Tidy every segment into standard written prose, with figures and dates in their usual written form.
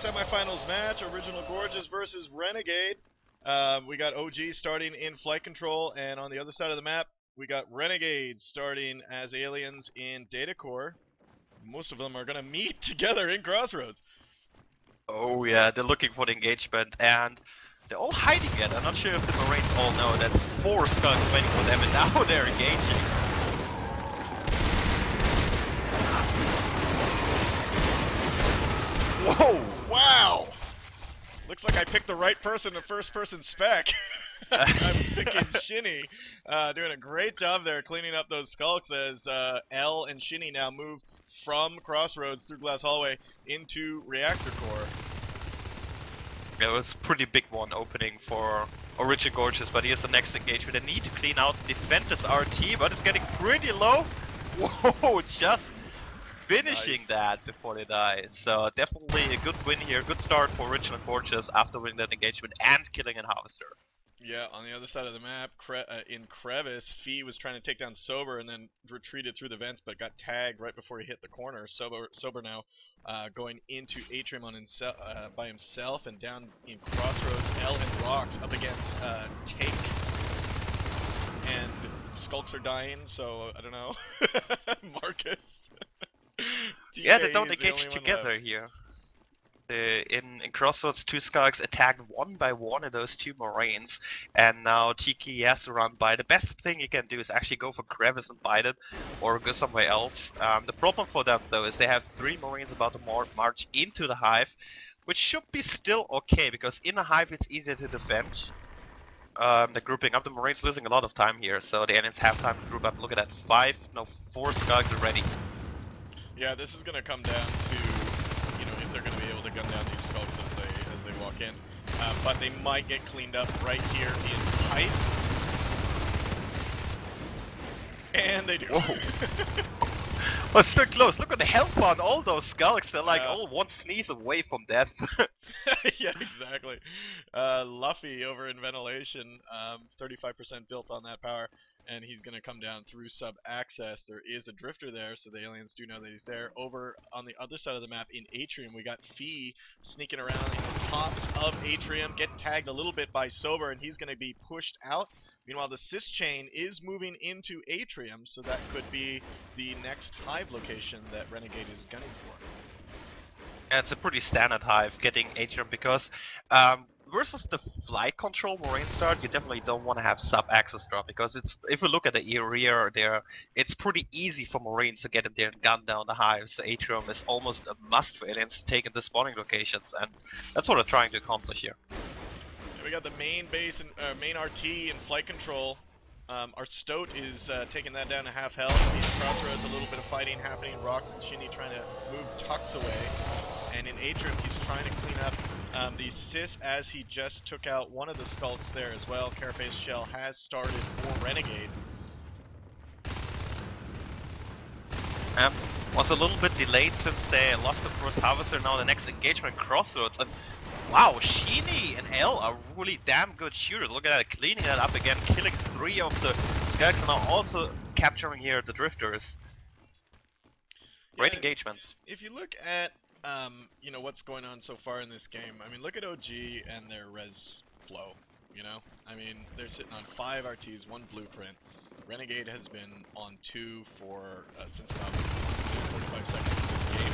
semifinals match, Original Gorges versus Renegade. We got OG starting in flight control, and on the other side of the map, we got Renegade starting as aliens in data core. Most of them are going to meet together in Crossroads. Oh yeah, they're looking for the engagement, and they're all hiding it. I'm not sure if the Marines all know that's 4 skunks waiting for them, and now they're engaging. Whoa! Wow! Looks like I picked the right person in first person spec. I was picking Shinny, doing a great job there cleaning up those skulks as L and Shinny now move from Crossroads through Glass Hallway into Reactor Core. It was a pretty big one opening for Original Gorges, but here's the next engagement. They need to clean out, defend this RT, but it's getting pretty low. Whoa, just finishing that before they die. So definitely a good win here, good start for Original Gorges after winning that engagement and killing a Harvester. Yeah, on the other side of the map, in Crevice, Fee was trying to take down Sober and then retreated through the vents, but got tagged right before he hit the corner. Sober now going into Atrium on by himself, and down in Crossroads, L and Rocks up against Take. And Skulks are dying, so I don't know. Marcus. Yeah, they don't engage together here. In Crossroads, 2 Skulks attacked one by one of those 2 Marines, and now TK has to run by. The best thing you can do is actually go for Crevice and bite it, or go somewhere else. The problem for them though is they have 3 Marines about to march into the Hive, which should be still okay, because in the Hive it's easier to defend. They're grouping up. The Marines losing a lot of time here, so the aliens have time to group up. Look at that, 4 Skulks already. Yeah, this is going to come down to, you know, if they're going to be able to gun down these skulks as they walk in. But they might get cleaned up right here in height. And they do. Well, still close. Look at the health on all those skulks. They're like all one sneeze away from death. Yeah, exactly. Luffy over in ventilation, 35% built on that power, and he's going to come down through sub-access. There is a drifter there, so the aliens do know that he's there. Over on the other side of the map in Atrium, we got Fee sneaking around in the tops of Atrium, getting tagged a little bit by Sober, and he's going to be pushed out. Meanwhile, the Cis chain is moving into Atrium, so that could be the next Hive location that Renegade is gunning for. Yeah, it's a pretty standard Hive getting Atrium, because versus the flight control Marine start, you definitely don't want to have sub-access drop, because it's, if you look at the area there, it's pretty easy for Marines to get in there and gun down the Hives. So Atrium is almost a must for aliens to take into spawning locations, and that's what they're trying to accomplish here. We got the main base and main RT in flight control. Our Stoat is taking that down to half health. In Crossroads, a little bit of fighting happening. Rocks and Shinny trying to move Tux away. And in Atrium, he's trying to clean up the Cis as he just took out one of the Skulks there as well. Carapace Shell has started for Renegade. Was a little bit delayed since they lost the first Harvester. Now the next engagement, Crossroads. And wow, Shinny and L are really damn good shooters. Look at that, cleaning that up again, killing 3 of the Skulks, and now also capturing here the Drifters. Great engagements. If you look at you know, what's going on so far in this game, I mean, look at OG and their res flow, you know? I mean, they're sitting on 5 RTs, 1 blueprint. Renegade has been on 2 for since about 45 seconds of the game.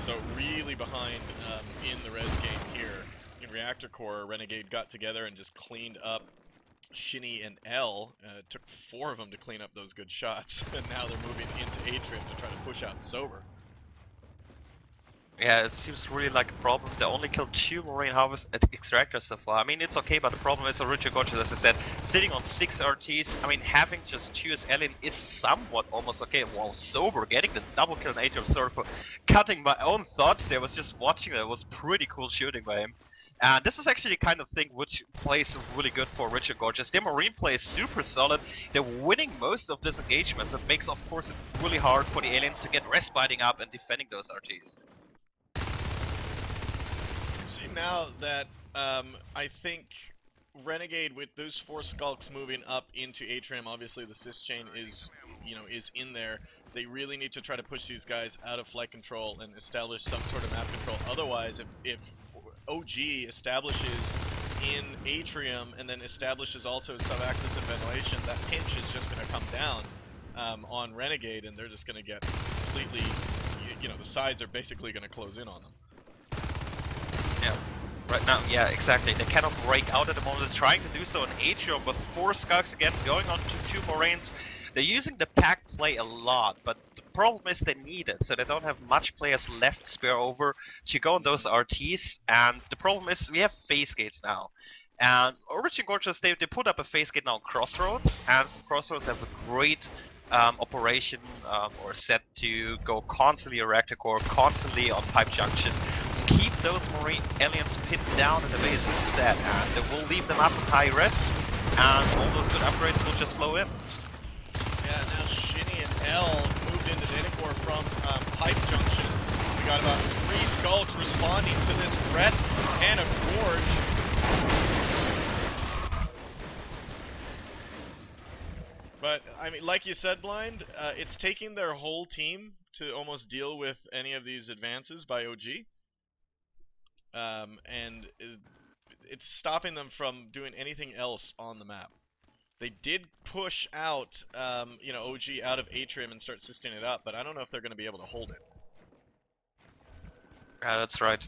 So really behind in the res game here. In Reactor Core, Renegade got together and just cleaned up Shinny and L. It took 4 of them to clean up those good shots, and now they're moving into Atrium to try to push out Sober. Yeah, it seems really like a problem. They only killed 2 Marine Harvest Extractors so far. I mean, it's okay, but the problem is Original Gorges, as I said, sitting on 6 RTs. I mean, having just 2 as alien is somewhat almost okay. Wow, Sober getting the double kill in Atrium. Sorry for cutting my own thoughts there. I was just watching that. It was pretty cool shooting by him. And this is actually the kind of thing which plays really good for Original Gorges. Their Marine play is super solid. They're winning most of these engagements. It makes, of course, it really hard for the aliens to get rest biting up and defending those RTs. See, now that I think Renegade, with those 4 Skulks moving up into Atrium, obviously the Cis chain is you know, is in there. They really need to try to push these guys out of flight control and establish some sort of map control. Otherwise, if OG establishes in Atrium and then establishes also sub-axis and ventilation, that pinch is just going to come down on Renegade, and they're just going to get completely, you know, the sides are basically going to close in on them. Yeah, right now, yeah, exactly. They cannot break out at the moment. They're trying to do so in Atrium, but 4 Skunks again, going on to 2 Moraines. They're using the pack play a lot, but the problem is they need it, so they don't have much players left to spare over to go on those RTs, and the problem is we have phase gates now. And Origin Gorges, they put up a phase gate now on Crossroads, and Crossroads have a great operation or set to go constantly on Reactor Core, constantly on Pipe Junction, keep those Marine aliens pinned down in the base, as you said, and they will leave them up in high res, and all those good upgrades will just flow in. Yeah, now Shinny and L moved into data core from Pipe Junction. We got about 3 Skulks responding to this threat, and a Gorge. But, I mean, like you said, Blind, it's taking their whole team to almost deal with any of these advances by OG. And it's stopping them from doing anything else on the map. They did push out, you know, OG out of Atrium and start assisting it up, but I don't know if they're going to be able to hold it. Yeah, that's right.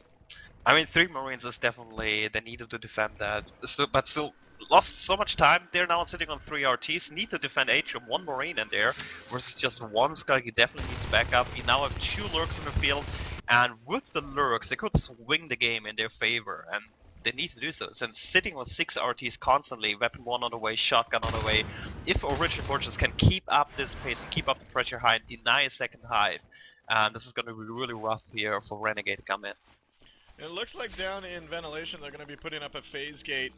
I mean, 3 Marines is definitely, they needed to defend that, but still lost so much time. They're now sitting on 3 RTs, need to defend Atrium, 1 Marine in there, versus just 1 Skug. He definitely needs backup. You now have 2 Lurks in the field, and with the Lurks, they could swing the game in their favor, and they need to do so, since sitting on 6 RTs constantly, weapon 1 on the way, shotgun on the way, if Origin Gorges can keep up this pace and keep up the pressure high and deny a second hive, this is going to be really rough here for Renegade to come in. It looks like down in ventilation they're going to be putting up a phase gate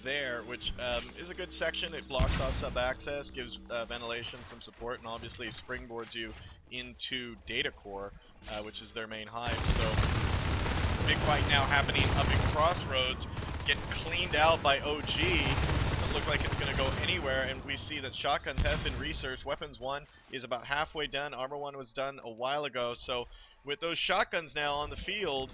there, which is a good section. It blocks off sub-access, gives ventilation some support, and obviously springboards you into data core, which is their main hive. So big fight now happening up in Crossroads, getting cleaned out by OG. Doesn't look like it's going to go anywhere, and we see that shotguns have been researched. Weapons 1 is about halfway done. Armor 1 was done a while ago. So with those shotguns now on the field,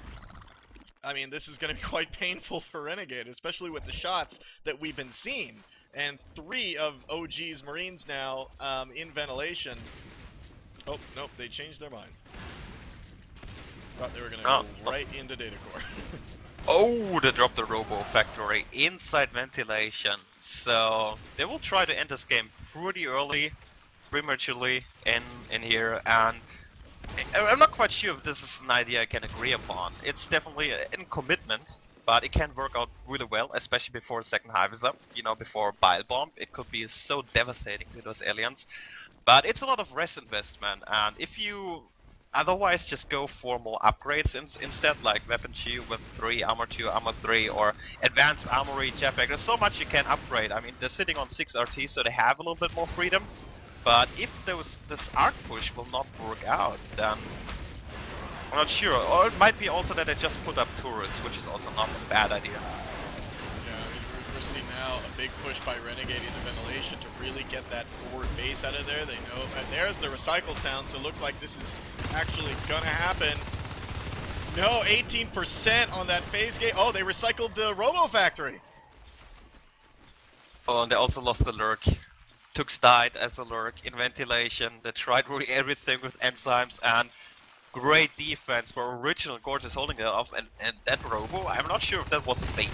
I mean, this is going to be quite painful for Renegade, especially with the shots that we've been seeing. And 3 of OG's Marines now in ventilation. Oh, nope, they changed their minds. Thought they were going to go right into data core. Oh, they dropped the Robo Factory inside ventilation. So they will try to end this game pretty early, prematurely in here, and I'm not quite sure if this is an idea I can agree upon. It's definitely a commitment, but it can work out really well, especially before the second hive is up, you know, before Bile Bomb. It could be so devastating to those aliens. But it's a lot of res investment, and if you otherwise just go for more upgrades instead, like Weapon 2, Weapon 3, Armor 2, Armor 3, or Advanced Armory, Jetpack, there's so much you can upgrade. I mean, they're sitting on 6 RTs, so they have a little bit more freedom. But if this arc push will not work out, then I'm not sure. Or it might be also that they just put up turrets, which is also not a bad idea. Yeah, we're seeing now a big push by Renegade into ventilation to really get that forward base out of there. They know, and there's the recycle sound, so it looks like this is actually gonna happen. No, 18% on that phase gate. Oh, they recycled the Robo Factory. Oh, and they also lost the Lurk. Tux died as a Lurk in ventilation. They tried really everything with enzymes, and great defense for original Gorges holding it off, and that Robo, I'm not sure if that was a bait.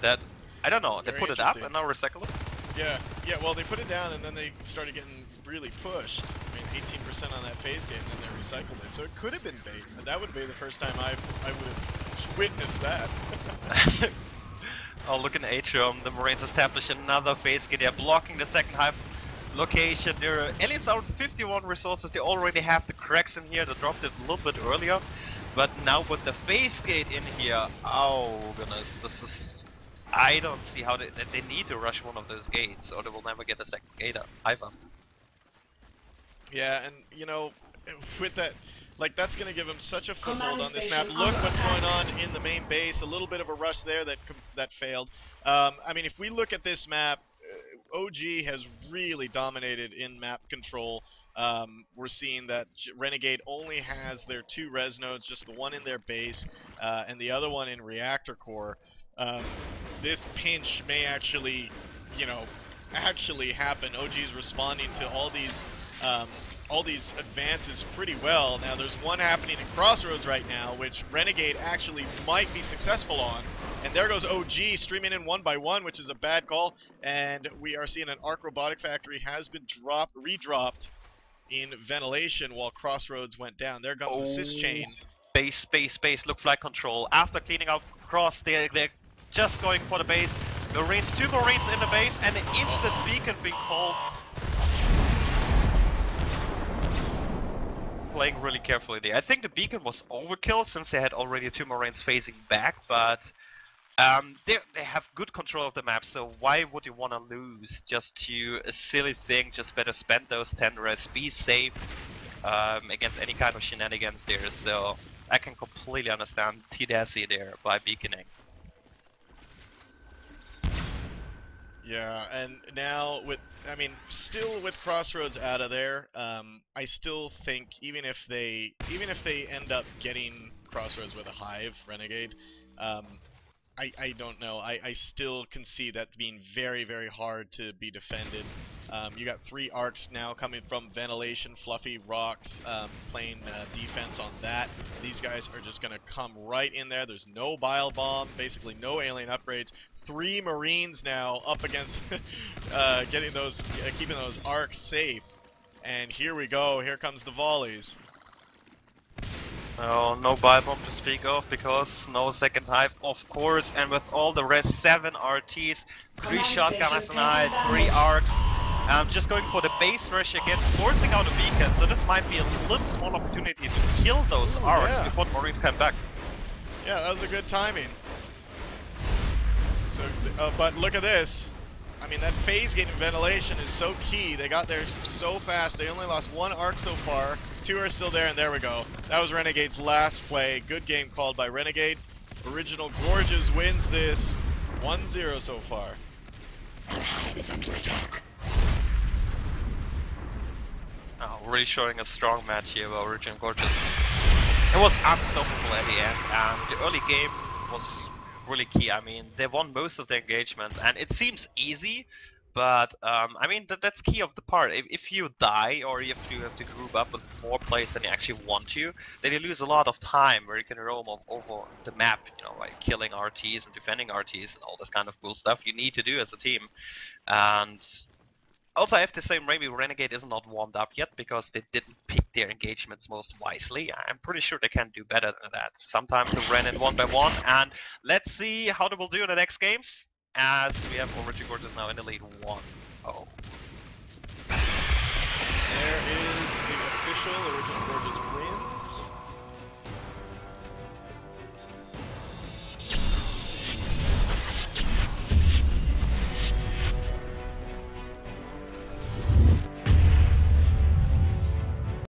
That, I don't know, they put it up and now recycle it? Yeah, well they put it down and then they started getting really pushed. I mean, 18% on that phase gate, and then they recycled it. So it could have been bait, but that would be the first time I would have witnessed that. Oh, look in Atrium, the Marines establish another phase gate. They're blocking the second hive location. Their aliens are 51 resources. They already have the cracks in here. They dropped it a little bit earlier. But now with the phase gate in here, oh goodness, this is... I don't see how they need to rush one of those gates, or they will never get a second gate up. Either. Yeah, and you know, with that, like, that's going to give them such a foothold on this map. Look what's going on in the main base. A little bit of a rush there that failed. I mean, if we look at this map, OG has really dominated in map control. We're seeing that Renegade only has their 2 res nodes, just the one in their base and the other one in reactor core. This pinch may actually, you know, actually happen. OG's responding to all these advances pretty well. Now there's one happening in Crossroads right now, which Renegade actually might be successful on. And there goes OG streaming in 1 by 1, which is a bad call. And we are seeing an Arc Robotic Factory has been redropped in ventilation while Crossroads went down. There comes the Sys chain. Base. Look, flight control. After cleaning out Cross, they're just going for the base. Marines, 2 Marines in the base, and an instant beacon being called. Playing really carefully there. I think the beacon was overkill since they had already 2 Marines facing back, but they have good control of the map, so why would you want to lose just to a silly thing? Just better spend those 10 res, be safe against any kind of shenanigans there, so I can completely understand T-Dassy there by beaconing. Yeah, and now still with Crossroads out of there, I still think even if they end up getting Crossroads with a Hive Renegade, I don't know. I still can see that being very, very hard to be defended. You got 3 arcs now coming from ventilation, Fluffy, Rocks, playing defense on that. These guys are just going to come right in there. There's no Bile Bomb, basically no alien upgrades. 3 Marines now up against keeping those arcs safe. And here we go. Here comes the volleys. Oh, no Bile Bomb to speak of because no second hive, of course, and with all the rest, 7 RTs, 3 shotgun SNI, 3 arcs. Just going for the base rush again, forcing out a beacon, so this might be a little small opportunity to kill those arcs before the Marines come back. Yeah, that was a good timing. So, but look at this. I mean, that phase gate in ventilation is so key. They got there so fast. They only lost 1 arc so far. 2 are still there, and there we go. That was Renegade's last play. Good game called by Renegade. Original Gorges wins this 1-0 so far. Oh, really showing a strong match here by Original Gorges. It was unstoppable at the end, and the early game was really key. I mean, they won most of the engagements, and it seems easy, but I mean that's key of the part. If you die or if you have to group up with more players than you actually want to, then you lose a lot of time where you can roam over the map, you know, by killing RTs and defending RTs and all this kind of cool stuff you need to do as a team. And also I have to say maybe Renegade is not warmed up yet because they didn't pick their engagements most wisely. I'm pretty sure they can do better than that. Sometimes they ran in 1 by 1, and let's see how they will do in the next games, as we have Original Gorges now in the lead 1-0. There is the official Original Gorges